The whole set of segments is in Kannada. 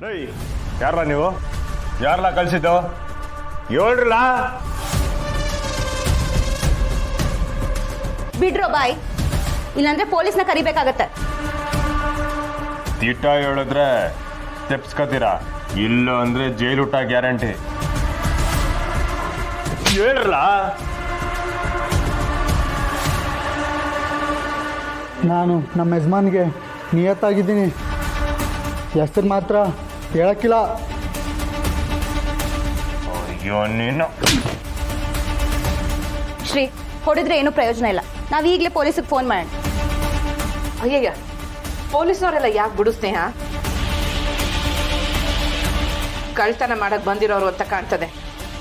ಏಯ್ ಯಾರ ನೀವು ಯಾರಲ್ಲ ಕಳ್ಸಿದ್ದು ಹೇಳ್ರಲ್ಲ. ಬಿಡ್ರೋ ಬಾಯ್, ಇಲ್ಲಾಂದ್ರೆ ಪೊಲೀಸ್ನ ಕರಿಬೇಕಾಗತ್ತೆ. ತಿಟ್ಟ ಹೇಳಿದ್ರೆ ತೆಪ್ಸ್ಕತೀರಾ, ಇಲ್ಲ ಅಂದ್ರೆ ಜೈಲೂಟ ಗ್ಯಾರಂಟಿ. ಹೇಳ್ರಲ್ಲ. ನಾನು ನಮ್ಮ ಯಜಮಾನ್ಗೆ ನಿಯತ್ತಾಗಿದ್ದೀನಿ, ಹೆಸರು ಮಾತ್ರ ಹೇಳಕ್ಕಿಲ್ಲ. ಅಯ್ಯೋ ನೀನು. ಶ್ರೀ, ಹೊಡೆದ್ರೆ ಏನೂ ಪ್ರಯೋಜನ ಇಲ್ಲ. ನಾವು ಈಗಲೇ ಪೊಲೀಸಿಗೆ ಫೋನ್ ಮಾಡೋಣ. ಅಯ್ಯಯ್ಯ, ಪೊಲೀಸ್ನವರೆಲ್ಲ ಯಾಕೆ ಬಿಡು ಸ್ನೇಹ? ಕಳ್ತನ ಮಾಡಕ್ ಬಂದಿರೋರು ಅಂತ ಕಾಣ್ತದೆ.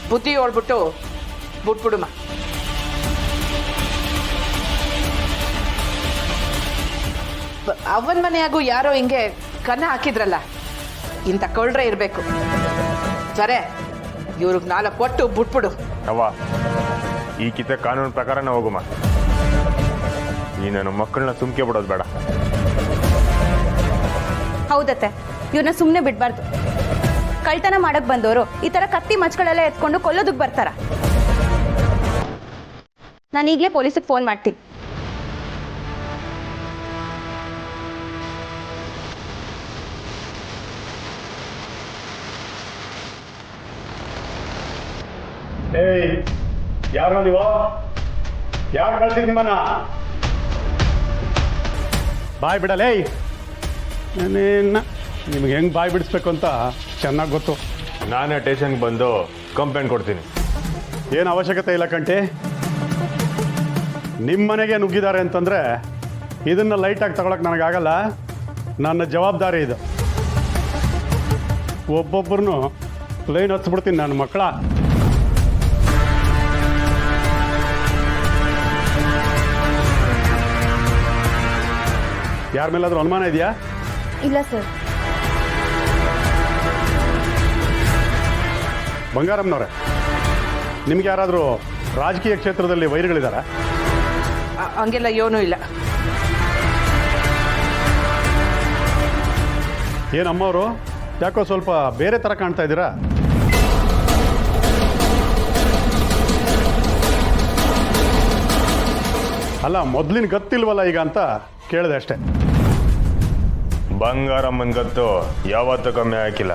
ಬುದ್ಧಿ ಹೇಳ್ಬಿಟ್ಟು ಬಿಟ್ಬಿಡುಮ. ಅವನ ಮನೆಯಾಗೂ ಯಾರೋ ಹಿಂಗೆ ಕನ್ನ ಹಾಕಿದ್ರಲ್ಲ, ಇಂಥ ಕೊಳ್ಳ್ರೆ ಇರಬೇಕು. ಸರಿ, ಇವ್ರಿಗೆ 4 ಕೊಟ್ಟು ಬಿಟ್ಬಿಡು. ಅವ್ವ, ಈ ಕಿತ್ತ ಕಾನೂನು ಪ್ರಕಾರನೇ ಹೋಗುಮ. ಈ ನನ್ನ ಮಕ್ಕಳನ್ನ ಸುಮ್ಕೆ ಬಿಡೋದು ಬೇಡ. ಹೌದತ್ತೆ, ಇವ್ರನ್ನ ಸುಮ್ಮನೆ ಬಿಡಬಾರ್ದು. ಕಳ್ತನ ಮಾಡಕ್ ಬಂದವರು ಈ ಥರ ಕತ್ತಿ ಮಚ್ಗಳೆಲ್ಲ ಎತ್ಕೊಂಡು ಕೊಲ್ಲೋದಕ್ಕೆ ಬರ್ತಾರ. ನಾನು ಈಗಲೇ ಪೊಲೀಸಿಗೆ ಫೋನ್ ಮಾಡ್ತೀನಿ. ಏಯ್, ಯಾರು ನೀವು? ಯಾರು ಕಳ್ಸಿದ್ ನಿಮ್ಮನ್ನ? ಬಾಯ್ ಬಿಡಲೇ. ನಿಮ್ಗೆ ಹೆಂಗೆ ಬಾಯ್ ಬಿಡಿಸ್ಬೇಕು ಅಂತ ಚೆನ್ನಾಗಿ ಗೊತ್ತು. ನಾನೇ ಸ್ಟೇಷನ್ಗೆ ಬಂದು ಕಂಪ್ಲೇಂಟ್ ಕೊಡ್ತೀನಿ. ಏನು ಅವಶ್ಯಕತೆ ಇಲ್ಲ ಕಂಟಿ. ನಿಮ್ಮ ಮನೆಗೆ ನುಗ್ಗಿದ್ದಾರೆ ಅಂತಂದರೆ ಇದನ್ನು ಲೈಟಾಗಿ ತಗೊಳಕ್ಕೆ ನನಗಾಗಲ್ಲ. ನನ್ನ ಜವಾಬ್ದಾರಿ ಇದು. ಒಬ್ಬೊಬ್ಬರನ್ನು ಲೈನ್ ಹಚ್ಬಿಡ್ತೀನಿ ನನ್ನ ಮಕ್ಕಳ. ಯಾರ ಮೇಲಾದ್ರೂ ಅನುಮಾನ ಇದೆಯಾ? ಇಲ್ಲ ಸರ್. ಬಂಗಾರಮ್ಮನವ್ರೆ, ನಿಮ್ಗೆ ಯಾರಾದರೂ ರಾಜಕೀಯ ಕ್ಷೇತ್ರದಲ್ಲಿ ವೈರಿಗಳಿದ್ದಾರಾ? ಹಂಗೆಲ್ಲ ಏನೂ ಇಲ್ಲ. ಏನಮ್ಮವರು ಯಾಕೋ ಸ್ವಲ್ಪ ಬೇರೆ ಥರ ಕಾಣ್ತಾ ಇದ್ದೀರಾ? ಅಲ್ಲ, ಮೊದಲಿನ ಗತ್ತಿಲ್ವಲ್ಲ ಈಗ ಅಂತ ಕೇಳಿದೆ ಅಷ್ಟೇ. ಬಂಗಾರಮ್ಮನ ಗತ್ತು ಯಾವತ್ತೂ ಕಮ್ಮಿ ಹಾಕಿಲ್ಲ.